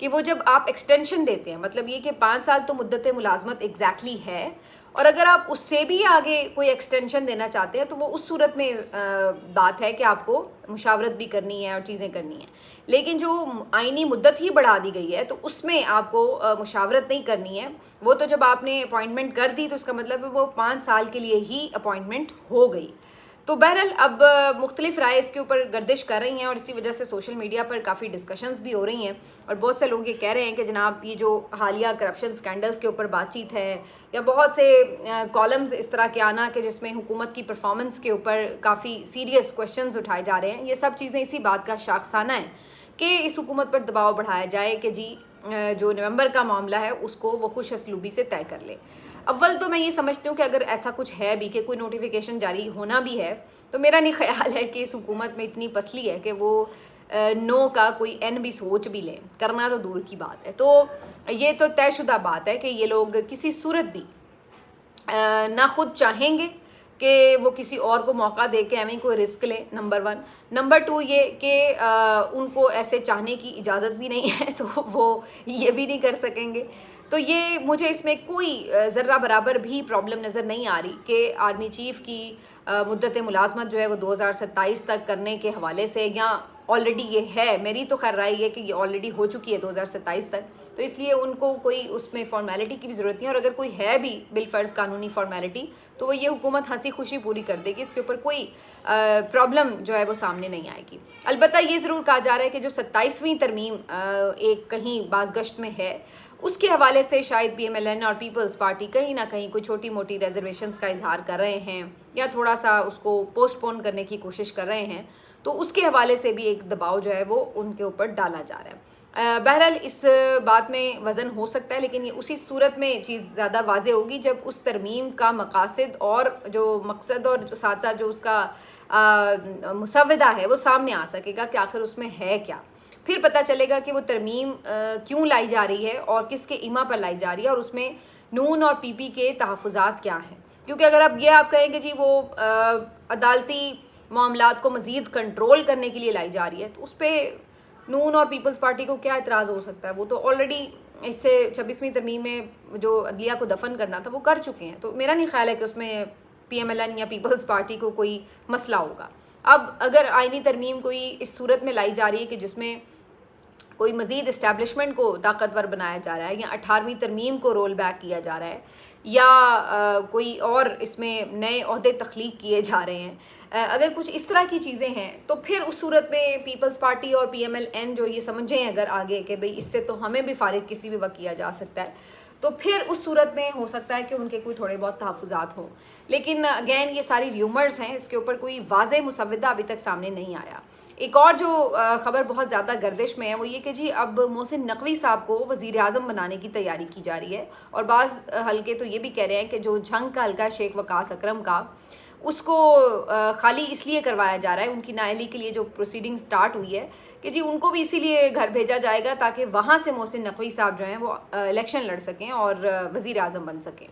کہ وہ جب آپ ایکسٹینشن دیتے ہیں، مطلب یہ کہ 5 سال تو مدت ملازمت ایگزیکٹلی ہے، اور اگر آپ اس سے بھی آگے کوئی ایکسٹینشن دینا چاہتے ہیں تو وہ اس صورت میں بات ہے کہ آپ کو مشاورت بھی کرنی ہے اور چیزیں کرنی ہیں. لیکن جو آئینی مدت ہی بڑھا دی گئی ہے تو اس میں آپ کو مشاورت نہیں کرنی ہے. وہ تو جب آپ نے اپوائنٹمنٹ کر دی تو اس کا مطلب ہے وہ 5 سال کے لیے ہی اپوائنٹمنٹ ہو گئی. تو بہرحال اب مختلف رائے اس کے اوپر گردش کر رہی ہیں، اور اسی وجہ سے سوشل میڈیا پر کافی ڈسکشنز بھی ہو رہی ہیں، اور بہت سے لوگ یہ کہہ رہے ہیں کہ جناب یہ جو حالیہ کرپشن سکینڈلز کے اوپر بات چیت ہے، یا بہت سے کالمز اس طرح کے آنا کہ جس میں حکومت کی پرفارمنس کے اوپر کافی سیریس کوشچنز اٹھائے جا رہے ہیں، یہ سب چیزیں اسی بات کا شاخسانہ ہے کہ اس حکومت پر دباؤ بڑھایا جائے کہ جی جو نومبر کا معاملہ ہے اس کو وہ خوش اسلوبی سے طے کر لے. اول تو میں یہ سمجھتی ہوں کہ اگر ایسا کچھ ہے بھی کہ کوئی نوٹیفیکیشن جاری ہونا بھی ہے تو میرا نہیں خیال ہے کہ اس حکومت میں اتنی پسلی ہے کہ وہ نو کا کوئی این بھی سوچ بھی لیں، کرنا تو دور کی بات ہے. تو یہ تو طے شدہ بات ہے کہ یہ لوگ کسی صورت بھی نہ خود چاہیں گے کہ وہ کسی اور کو موقع دے کے ایویں کوئی رسک لیں، نمبر 1. نمبر 2 یہ کہ ان کو ایسے چاہنے کی اجازت بھی نہیں ہے تو وہ یہ بھی نہیں کر سکیں گے. تو یہ مجھے اس میں کوئی ذرہ برابر بھی پرابلم نظر نہیں آ رہی کہ آرمی چیف کی مدت ملازمت جو ہے وہ 2027 تک کرنے کے حوالے سے، یا آلریڈی یہ ہے، میری تو خیر رائے یہ کہ یہ آلریڈی ہو چکی ہے 2027 تک، تو اس لیے ان کو کوئی اس میں فارمیلٹی کی بھی ضرورت نہیں ہے. اور اگر کوئی ہے بھی بالفرض قانونی فارمیلٹی تو وہ یہ حکومت ہنسی خوشی پوری کر دے گی، اس کے اوپر کوئی پرابلم جو ہے وہ سامنے نہیں آئے گی. البتہ یہ ضرور کہا جا رہا ہے کہ جو 27ویں ترمیم ایک کہیں بازگشت میں ہے، اس کے حوالے سے شاید پی ایم ایل این اور پیپلز پارٹی کہیں نہ کہیں کوئی چھوٹی موٹی ریزرویشنز کا اظہار کر رہے ہیں، یا تھوڑا سا اس کو پوسٹ پون کرنے کی کوشش کر رہے ہیں. تو اس کے حوالے سے بھی ایک دباؤ جو ہے وہ ان کے اوپر ڈالا جا رہا ہے. بہرحال اس بات میں وزن ہو سکتا ہے، لیکن یہ اسی صورت میں چیز زیادہ واضح ہوگی جب اس ترمیم کا مقاصد اور جو مقصد اور ساتھ ساتھ جو اس کا مسودہ ہے وہ سامنے آ سکے گا کہ آخر اس میں ہے کیا. پھر پتہ چلے گا کہ وہ ترمیم کیوں لائی جا رہی ہے اور کس کے ایما پر لائی جا رہی ہے، اور اس میں نون اور پی پی کے تحفظات کیا ہیں. کیونکہ اگر آپ کہیں کہ جی وہ عدالتی معاملات کو مزید کنٹرول کرنے کے لیے لائی جا رہی ہے، تو اس پہ نون اور پیپلز پارٹی کو کیا اعتراض ہو سکتا ہے؟ وہ تو آلریڈی اس سے 26ویں ترمیم میں جو عدلیہ کو دفن کرنا تھا وہ کر چکے ہیں. تو میرا نہیں خیال ہے کہ اس میں پی ایم ایل این یا پیپلز پارٹی کو کوئی مسئلہ ہوگا. اب اگر آئینی ترمیم کوئی اس صورت میں لائی جا رہی ہے کہ جس میں کوئی مزید اسٹیبلشمنٹ کو طاقتور بنایا جا رہا ہے، یا 18ویں ترمیم کو رول بیک کیا جا رہا ہے، یا کوئی اور اس میں نئے عہدے تخلیق کیے جا رہے ہیں، اگر کچھ اس طرح کی چیزیں ہیں تو پھر اس صورت میں پیپلز پارٹی اور پی ایم ایل این جو یہ سمجھیں اگر آگے کہ بھئی اس سے تو ہمیں بھی فارغ کسی بھی وقت کیا جا سکتا ہے، تو پھر اس صورت میں ہو سکتا ہے کہ ان کے کوئی تھوڑے بہت تحفظات ہوں. لیکن اگین یہ ساری ریومرز ہیں، اس کے اوپر کوئی واضح مسودہ ابھی تک سامنے نہیں آیا. ایک اور جو خبر بہت زیادہ گردش میں ہے وہ یہ کہ جی اب محسن نقوی صاحب کو وزیر اعظم بنانے کی تیاری کی جا رہی ہے، اور بعض حلقے تو یہ بھی کہہ رہے ہیں کہ جو جھنگ کا حلقہ شیخ وقاص اکرم کا، اس کو خالی اس لیے کروایا جا رہا ہے، ان کی نااہلی کے لیے جو پروسیڈنگ سٹارٹ ہوئی ہے کہ جی ان کو بھی اسی لیے گھر بھیجا جائے گا تاکہ وہاں سے محسن نقوی صاحب جو ہیں وہ الیکشن لڑ سکیں اور وزیر اعظم بن سکیں.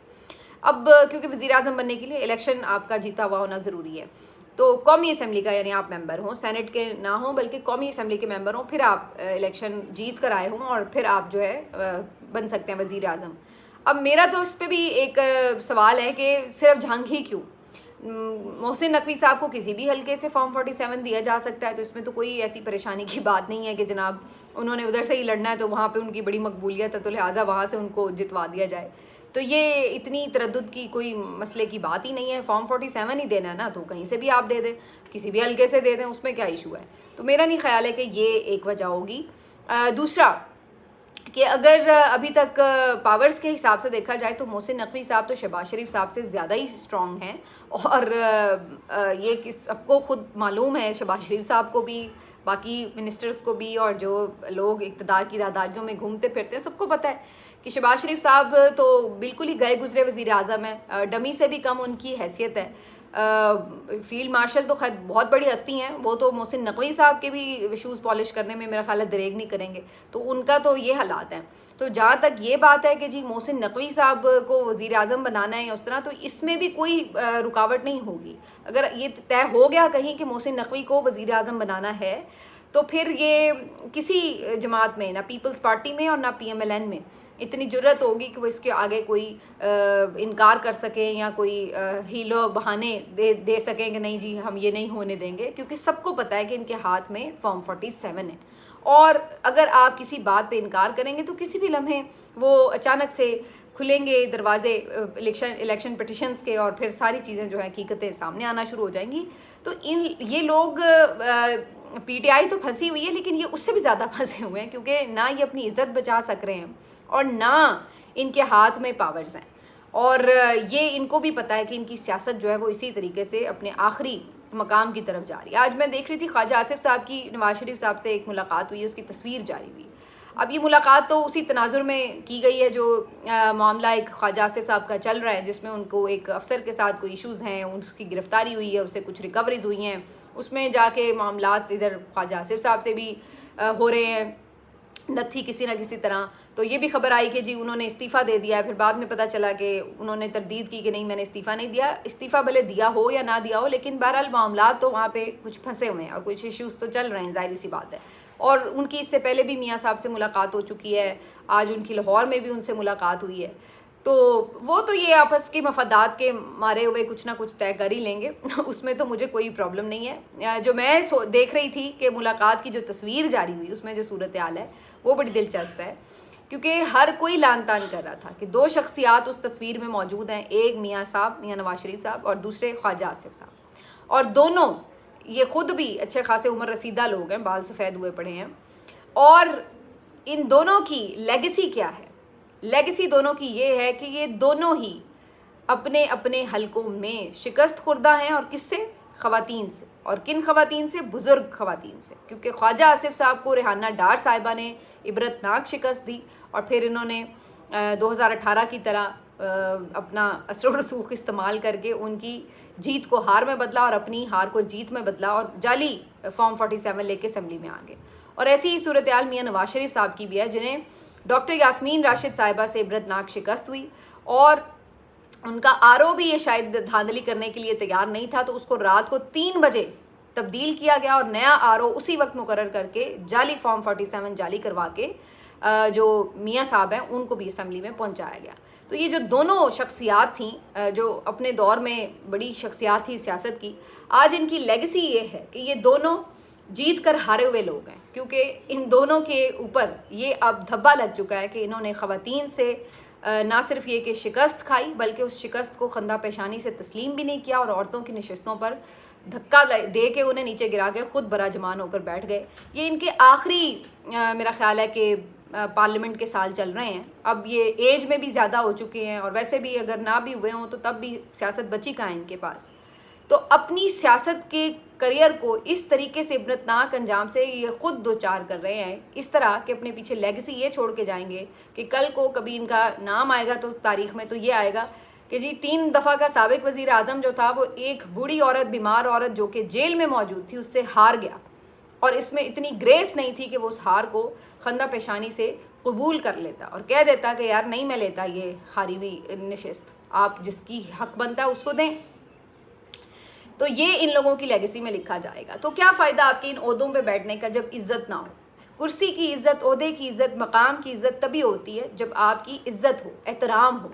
اب کیونکہ وزیر اعظم بننے کے لیے الیکشن آپ کا جیتا ہوا ہونا ضروری ہے، تو قومی اسمبلی کا یعنی آپ ممبر ہوں، سینٹ کے نہ ہوں بلکہ قومی اسمبلی کے ممبر ہوں، پھر آپ الیکشن جیت کر آئے ہوں اور پھر آپ جو ہے بن سکتے ہیں وزیر اعظم. اب میرا تو اس پہ بھی ایک سوال ہے کہ صرف جھنگ ہی کیوں؟ محسن نقوی صاحب کو کسی بھی حلقے سے فارم 47 دیا جا سکتا ہے، تو اس میں تو کوئی ایسی پریشانی کی بات نہیں ہے کہ جناب انہوں نے ادھر سے ہی لڑنا ہے تو وہاں پہ ان کی بڑی مقبولیت ہے تو لہٰذا وہاں سے ان کو جتوا دیا جائے. تو یہ اتنی تردد کی کوئی مسئلے کی بات ہی نہیں ہے. فارم 47 ہی دینا ہے نا، تو کہیں سے بھی آپ دے دیں، کسی بھی حلقے سے دے دیں، اس میں کیا ایشو ہے. تو میرا نہیں خیال ہے کہ یہ ایک وجہ ہوگی. دوسرا کہ اگر ابھی تک پاورز کے حساب سے دیکھا جائے تو محسن نقوی صاحب تو شہباز شریف صاحب سے زیادہ ہی اسٹرانگ ہیں، اور یہ کہ سب کو خود معلوم ہے، شہباز شریف صاحب کو بھی، باقی منسٹرز کو بھی، اور جو لوگ اقتدار کی راہداریوں میں گھومتے پھرتے ہیں سب کو پتہ ہے کہ شہباز شریف صاحب تو بالکل ہی گئے گزرے وزیر اعظم ہیں، ڈمی سے بھی کم ان کی حیثیت ہے. فیلڈ مارشل تو خیر بہت بڑی ہستی ہیں، وہ تو محسن نقوی صاحب کے بھی شوز پالش کرنے میں میرا خیال ہے دریغ نہیں کریں گے، تو ان کا تو یہ حالات ہیں. تو جہاں تک یہ بات ہے کہ جی محسن نقوی صاحب کو وزیر اعظم بنانا ہے اس طرح، تو اس میں بھی کوئی رکاوٹ نہیں ہوگی. اگر یہ طے ہو گیا کہیں کہ محسن نقوی کو وزیر اعظم بنانا ہے تو پھر یہ کسی جماعت میں، نہ پیپلز پارٹی میں اور نہ PMLN میں اتنی جرت ہوگی کہ وہ اس کے آگے کوئی انکار کر سکیں یا کوئی ہیلو بہانے دے سکیں کہ نہیں جی ہم یہ نہیں ہونے دیں گے، کیونکہ سب کو پتہ ہے کہ ان کے ہاتھ میں فارم 47 ہے، اور اگر آپ کسی بات پہ انکار کریں گے تو کسی بھی لمحے وہ اچانک سے کھلیں گے دروازے الیکشن پٹیشنز کے، اور پھر ساری چیزیں جو ہیں حقیقتیں سامنے آنا شروع ہو جائیں گی۔ تو یہ لوگ PTI تو پھنسی ہوئی ہے، لیکن یہ اس سے بھی زیادہ پھنسے ہوئے ہیں، کیونکہ نہ یہ اپنی عزت بچا سک رہے ہیں اور نہ ان کے ہاتھ میں پاورز ہیں، اور یہ ان کو بھی پتہ ہے کہ ان کی سیاست جو ہے وہ اسی طریقے سے اپنے آخری مقام کی طرف جا رہی ہے۔ آج میں دیکھ رہی تھی خواجہ آصف صاحب کی نواز شریف صاحب سے ایک ملاقات ہوئی ہے، اس کی تصویر جاری ہوئی۔ اب یہ ملاقات تو اسی تناظر میں کی گئی ہے جو معاملہ ایک خواجہ آصف صاحب کا چل رہا ہے، جس میں ان کو ایک افسر کے ساتھ کوئی ایشوز ہیں، اس کی گرفتاری ہوئی ہے، اس سے کچھ ریکوریز ہوئی ہیں، اس میں جا کے معاملات ادھر خواجہ آصف صاحب سے بھی ہو رہے ہیں نتھی کسی نہ کسی طرح۔ تو یہ بھی خبر آئی کہ جی انہوں نے استعفیٰ دے دیا ہے، پھر بعد میں پتہ چلا کہ انہوں نے تردید کی کہ نہیں میں نے استعفیٰ نہیں دیا۔ استعفیٰ بھلے دیا ہو یا نہ دیا ہو، لیکن بہرحال معاملات تو وہاں پہ کچھ پھنسے ہوئے ہیں اور کچھ ایشوز تو چل رہے ہیں، ظاہری سی بات ہے۔ اور ان کی اس سے پہلے بھی میاں صاحب سے ملاقات ہو چکی ہے، آج ان کی لاہور میں بھی ان سے ملاقات ہوئی ہے، تو وہ تو یہ آپس کے مفادات کے مارے ہوئے کچھ نہ کچھ طے کر ہی لیں گے، اس میں تو مجھے کوئی پرابلم نہیں ہے۔ جو میں دیکھ رہی تھی کہ ملاقات کی جو تصویر جاری ہوئی اس میں جو صورتحال ہے وہ بڑی دلچسپ ہے، کیونکہ ہر کوئی لان تان کر رہا تھا کہ دو شخصیات اس تصویر میں موجود ہیں، ایک میاں صاحب، میاں نواز شریف صاحب، اور دوسرے خواجہ آصف صاحب، اور دونوں یہ خود بھی اچھے خاصے عمر رسیدہ لوگ ہیں، بال سفید ہوئے پڑے ہیں، اور ان دونوں کی لیگیسی کیا ہے؟ لیگیسی دونوں کی یہ ہے کہ یہ دونوں ہی اپنے اپنے حلقوں میں شکست خوردہ ہیں، اور کس سے؟ خواتین سے، اور کن خواتین سے؟ بزرگ خواتین سے، کیونکہ خواجہ آصف صاحب کو ریحانہ ڈار صاحبہ نے عبرتناک شکست دی، اور پھر انہوں نے 2018 کی طرح اپنا اثر و رسوخ استعمال کر کے ان کی جیت کو ہار میں بدلا اور اپنی ہار کو جیت میں بدلا، اور جعلی فارم 47 لے کے اسمبلی میں آ گئے۔ اور ایسی ہی صورتحال میاں نواز شریف صاحب کی بھی ہے، جنہیں ڈاکٹر یاسمین راشد صاحبہ سے عبرتناک شکست ہوئی، اور ان کا RO بھی یہ شاید دھاندلی کرنے کے لیے تیار نہیں تھا، تو اس کو رات کو 3 بجے تبدیل کیا گیا، اور نیا RO اسی وقت مقرر کر کے جعلی فارم 47 جعلی کروا کے جو میاں صاحب ہیں ان کو بھی اسمبلی میں پہنچایا گیا۔ تو یہ جو دونوں شخصیات تھیں جو اپنے دور میں بڑی شخصیات تھی سیاست کی، آج ان کی لیگیسی یہ ہے کہ یہ دونوں جیت کر ہارے ہوئے لوگ ہیں، کیونکہ ان دونوں کے اوپر یہ اب دھبا لگ چکا ہے کہ انہوں نے خواتین سے نہ صرف یہ کہ شکست کھائی، بلکہ اس شکست کو خندہ پیشانی سے تسلیم بھی نہیں کیا، اور عورتوں کی نشستوں پر دھکا دے کے انہیں نیچے گرا کے خود براجمان ہو کر بیٹھ گئے۔ یہ ان کے آخری میرا خیال ہے کہ پارلیمنٹ کے سال چل رہے ہیں، اب یہ ایج میں بھی زیادہ ہو چکے ہیں، اور ویسے بھی اگر نہ بھی ہوئے ہوں تو تب بھی سیاست بچی کہاں ان کے پاس۔ تو اپنی سیاست کے کریئر کو اس طریقے سے عبرتناک انجام سے یہ خود دوچار کر رہے ہیں، اس طرح کہ اپنے پیچھے لیگیسی یہ چھوڑ کے جائیں گے کہ کل کو کبھی ان کا نام آئے گا تو تاریخ میں تو یہ آئے گا کہ جی 3 دفعہ کا سابق وزیر اعظم جو تھا وہ ایک بوڑھی عورت، بیمار عورت جو کہ جیل میں موجود تھی، اس سے ہار گیا، اور اس میں اتنی گریس نہیں تھی کہ وہ اس ہار کو خندہ پیشانی سے قبول کر لیتا اور کہہ دیتا کہ یار نہیں میں لیتا یہ ہاری ہوئی نشست، آپ جس کی حق بنتا ہے اس کو دیں۔ تو یہ ان لوگوں کی لیگیسی میں لکھا جائے گا۔ تو کیا فائدہ آپ کے ان عہدوں پہ بیٹھنے کا جب عزت نہ ہو؟ کرسی کی عزت، عہدے کی عزت، مقام کی عزت تبھی ہوتی ہے جب آپ کی عزت ہو، احترام ہو۔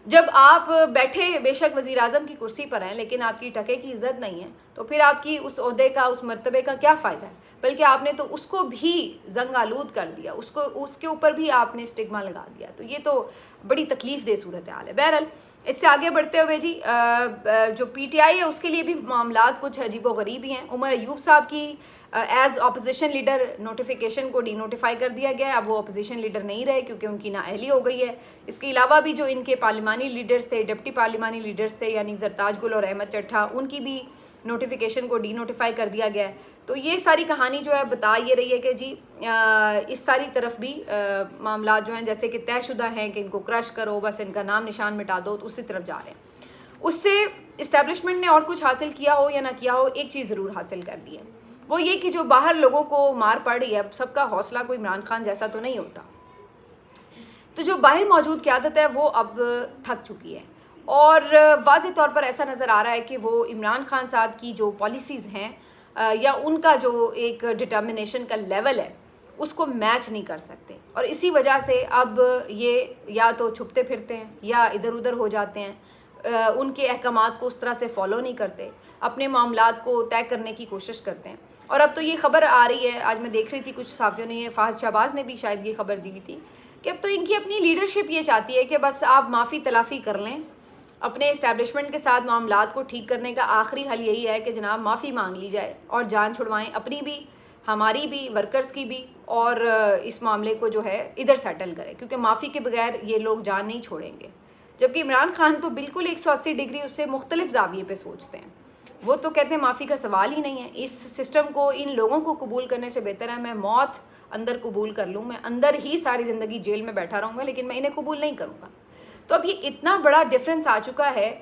جب آپ بیٹھے بے شک وزیر اعظم کی کرسی پر ہیں لیکن آپ کی ٹکے کی عزت نہیں ہے، تو پھر آپ کی اس عہدے کا، اس مرتبے کا کیا فائدہ ہے؟ بلکہ آپ نے تو اس کو بھی زنگ آلود کر دیا، اس کے اوپر بھی آپ نے اسٹگما لگا دیا۔ تو یہ تو بڑی تکلیف دہ صورتحال ہے۔ بہرحال اس سے آگے بڑھتے ہوئے جی جو PTI ہے اس کے لیے بھی معاملات کچھ عجیب و غریب ہی ہیں۔ عمر ایوب صاحب کی ایز اپوزیشن لیڈر نوٹیفیکیشن کو ڈی نوٹیفائی کر دیا گیا ہے، اب وہ اپوزیشن لیڈر نہیں رہے کیونکہ ان کی نااہلی ہو گئی ہے۔ اس کے علاوہ بھی جو ان کے پارلیمانی لیڈرز تھے، ڈپٹی پارلیمانی لیڈرز تھے، یعنی زرتاج گل اور احمد چٹھا، ان کی بھی نوٹیفیکیشن کو ڈی نوٹیفائی کر دیا گیا ہے۔ تو یہ ساری کہانی جو ہے بتا یہ رہی ہے کہ جی اس ساری طرف بھی معاملات جو ہیں جیسے کہ طے شدہ ہیں کہ ان کو کرش کرو، بس ان کا نام نشان مٹا دو، تو اسی طرف جا رہے ہیں۔ اس سے اسٹیبلشمنٹ نے اور کچھ حاصل کیا ہو یا نہ کیا ہو، ایک چیز ضرور حاصل کر لی ہے، وہ یہ کہ جو باہر لوگوں کو مار پڑ رہی ہے، اب سب کا حوصلہ کوئی عمران خان جیسا تو نہیں ہوتا، تو جو باہر موجود قیادت ہے وہ اب تھک چکی ہے، اور واضح طور پر ایسا نظر آ رہا ہے کہ وہ عمران خان صاحب کی جو پالیسیز ہیں یا ان کا جو ایک ڈٹرمنیشن کا لیول ہے اس کو میچ نہیں کر سکتے، اور اسی وجہ سے اب یہ یا تو چھپتے پھرتے ہیں یا ادھر ادھر ہو جاتے ہیں، ان کے احکامات کو اس طرح سے فالو نہیں کرتے، اپنے معاملات کو طے کرنے کی کوشش کرتے ہیں۔ اور اب تو یہ خبر آ رہی ہے، آج میں دیکھ رہی تھی کچھ صحافیوں نے، یہ فہد شہباز نے بھی شاید یہ خبر دی ہوئی تھی کہ اب تو ان کی اپنی لیڈرشپ یہ چاہتی ہے کہ بس آپ معافی تلافی کر لیں، اپنے اسٹیبلشمنٹ کے ساتھ معاملات کو ٹھیک کرنے کا آخری حل یہی ہے کہ جناب معافی مانگ لی جائے اور جان چھڑوائیں، اپنی بھی، ہماری بھی، ورکرز کی بھی، اور اس معاملے کو جو ہے ادھر سیٹل کریں، کیونکہ معافی کے بغیر یہ لوگ جان نہیں چھوڑیں گے۔ جبکہ عمران خان تو بالکل 180 ڈگری اس سے مختلف زاویے پہ سوچتے ہیں، وہ تو کہتے ہیں معافی کا سوال ہی نہیں ہے، اس سسٹم کو، ان لوگوں کو قبول کرنے سے بہتر ہے میں موت اندر قبول کر لوں، میں اندر ہی ساری زندگی جیل میں بیٹھا رہوں گا لیکن میں انہیں قبول نہیں کروں گا۔ تو اب یہ اتنا بڑا ڈفرینس آ چکا ہے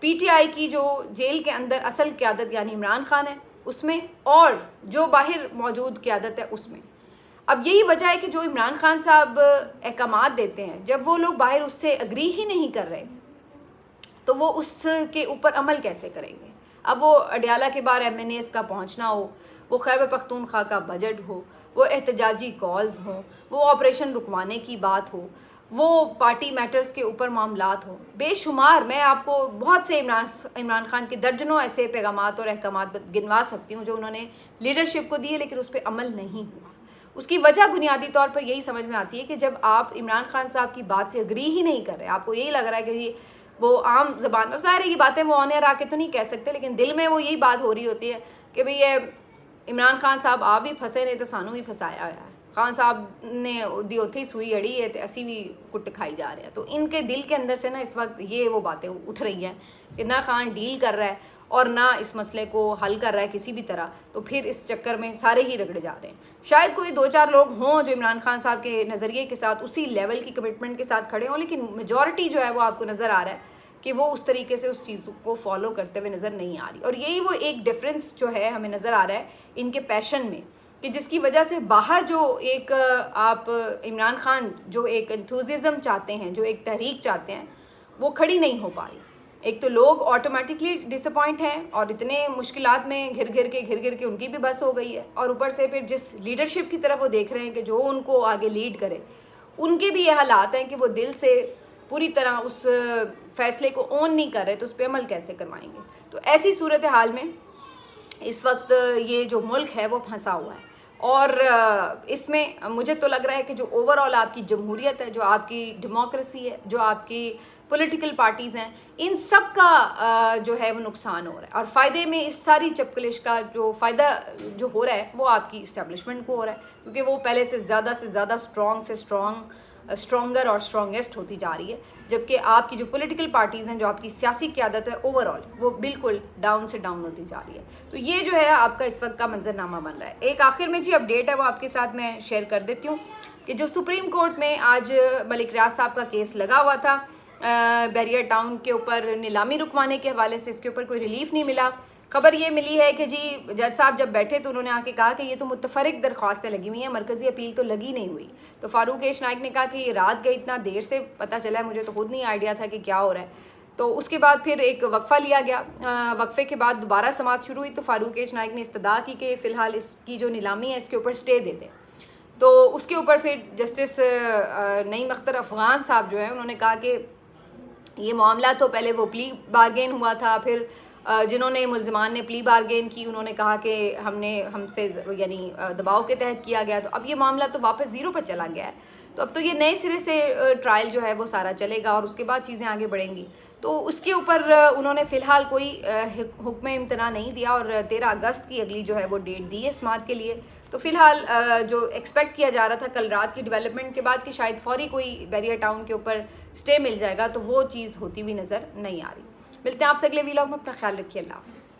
پی ٹی آئی کی جو جیل کے اندر اصل قیادت یعنی عمران خان ہے اس میں، اور جو باہر موجود قیادت ہے اس میں۔ اب یہی وجہ ہے کہ جو عمران خان صاحب احکامات دیتے ہیں، جب وہ لوگ باہر اس سے اگری ہی نہیں کر رہے تو وہ اس کے اوپر عمل کیسے کریں گے؟ اب وہ اڈیالہ کے بعد ایم این ایز کا پہنچنا ہو، وہ خیبر پختونخوا کا بجٹ ہو، وہ احتجاجی کالز ہوں، وہ آپریشن رکوانے کی بات ہو، وہ پارٹی میٹرز کے اوپر معاملات ہوں، بے شمار، میں آپ کو بہت سے عمران خان کے درجنوں ایسے پیغامات اور احکامات گنوا سکتی ہوں جو انہوں نے لیڈرشپ کو دیے لیکن اس پہ عمل نہیں ہوا۔ اس کی وجہ بنیادی طور پر یہی سمجھ میں آتی ہے کہ جب آپ عمران خان صاحب کی بات سے اگری ہی نہیں کر رہے، آپ کو یہی لگ رہا ہے کہ یہ وہ عام زبان میں، ظاہر ہے یہ باتیں وہ آنے آ کے تو نہیں کہہ سکتے لیکن دل میں وہ یہی بات ہو رہی ہوتی ہے کہ بھئی یہ عمران خان صاحب آپ بھی پھنسے نہیں تو سانو بھی پھنسایا ہے، خان صاحب نے دی اتھی سوئی اڑی ہے تو اسی بھی کٹ کھائی جا رہے ہیں۔ تو ان کے دل کے اندر سے نا اس وقت یہ وہ باتیں اٹھ رہی ہیں کہ نہ خان ڈیل کر رہا ہے اور نہ اس مسئلے کو حل کر رہا ہے کسی بھی طرح، تو پھر اس چکر میں سارے ہی رگڑے جا رہے ہیں۔ شاید کوئی 2-4 لوگ ہوں جو عمران خان صاحب کے نظریے کے ساتھ اسی لیول کی کمٹمنٹ کے ساتھ کھڑے ہوں، لیکن میجورٹی جو ہے وہ آپ کو نظر آ رہا ہے کہ وہ اس طریقے سے اس چیز کو فالو کرتے ہوئے نظر نہیں آ رہی، اور یہی وہ ایک ڈفرینس جو ہے ہمیں نظر آ رہا ہے ان کے پیشن میں، کہ جس کی وجہ سے باہر جو ایک آپ عمران خان جو ایک انتھوزیزم چاہتے ہیں، جو ایک تحریک چاہتے ہیں، وہ کھڑی نہیں ہو پا رہی۔ ایک تو لوگ آٹومیٹکلی ڈس اپوائنٹ ہیں اور اتنے مشکلات میں گھر گھر کے ان کی بھی بس ہو گئی ہے، اور اوپر سے پھر جس لیڈرشپ کی طرف وہ دیکھ رہے ہیں کہ جو ان کو آگے لیڈ کرے، ان کے بھی یہ حالات ہیں کہ وہ دل سے پوری طرح اس فیصلے کو اون نہیں کر رہے تو اس پہ عمل کیسے کروائیں گے؟ تو ایسی صورتحال میں اس وقت یہ جو ملک ہے وہ پھنسا ہوا ہے، اور اس میں مجھے تو لگ رہا ہے کہ جو اوور آل آپ کی جمہوریت ہے، جو آپ کی ڈیموکریسی ہے، جو آپ کی پولیٹیکل پارٹیز ہیں، ان سب کا جو ہے وہ نقصان ہو رہا ہے، اور فائدے میں اس ساری چپکلش کا جو فائدہ جو ہو رہا ہے وہ آپ کی اسٹیبلشمنٹ کو ہو رہا ہے، کیونکہ وہ پہلے سے زیادہ اسٹرانگر اور اسٹرانگیسٹ ہوتی جا رہی ہے، جبکہ آپ کی جو پولیٹیکل پارٹیز ہیں، جو آپ کی سیاسی قیادت ہے اوور آل، وہ بالکل ڈاؤن سے ڈاؤن ہوتی جا رہی ہے۔ تو یہ جو ہے آپ کا اس وقت کا منظر نامہ بن رہا ہے۔ ایک آخر میں جی اپڈیٹ ہے وہ آپ کے ساتھ میں شیئر کر دیتی ہوں کہ جو سپریم کورٹ میں آج ملک ریاض صاحب کا کیس لگا ہوا تھا بیریا ٹاؤن کے اوپر نیلامی رکوانے کے حوالے سے، اس کے اوپر کوئی ریلیف نہیں ملا۔ خبر یہ ملی ہے کہ جی جج صاحب جب بیٹھے تو انہوں نے آ کے کہا کہ یہ تو متفرق درخواستیں لگی ہوئی ہیں، مرکزی اپیل تو لگی نہیں ہوئی۔ تو فاروق ایش نائک نے کہا کہ یہ رات گئی، اتنا دیر سے پتہ چلا ہے، مجھے تو خود نہیں آئیڈیا تھا کہ کیا ہو رہا ہے۔ تو اس کے بعد پھر ایک وقفہ لیا گیا، وقفے کے بعد دوبارہ سماعت شروع ہوئی تو فاروق ایش نائک نے استدعا کی کہ فی الحال اس کی جو نیلامی ہے اس کے اوپر سٹے دے دیں۔ تو اس کے اوپر پھر جسٹس نعیم اختر افغان صاحب جو ہیں انہوں نے کہا کہ یہ معاملہ تو پہلے وہ پلی بارگین ہوا تھا، پھر جنہوں نے ملزمان نے پلی بارگین کی انہوں نے کہا کہ ہم سے یعنی دباؤ کے تحت کیا گیا، تو اب یہ معاملہ تو واپس زیرو پر چلا گیا ہے، تو اب تو یہ نئے سرے سے ٹرائل جو ہے وہ سارا چلے گا اور اس کے بعد چیزیں آگے بڑھیں گی۔ تو اس کے اوپر انہوں نے فی الحال کوئی حکم امتناع نہیں دیا اور 13 اگست کی اگلی جو ہے وہ ڈیٹ دی ہے سماعت کے لیے۔ تو فی الحال جو ایکسپیکٹ کیا جا رہا تھا کل رات کی ڈیولپمنٹ کے بعد کہ شاید فوری کوئی بیریا ٹاؤن کے اوپر سٹے مل جائے گا، تو وہ چیز ہوتی ہوئی نظر نہیں آ رہی۔ ملتے ہیں آپ سے اگلے ویلاگ میں، اپنا خیال رکھیے، اللہ حافظ۔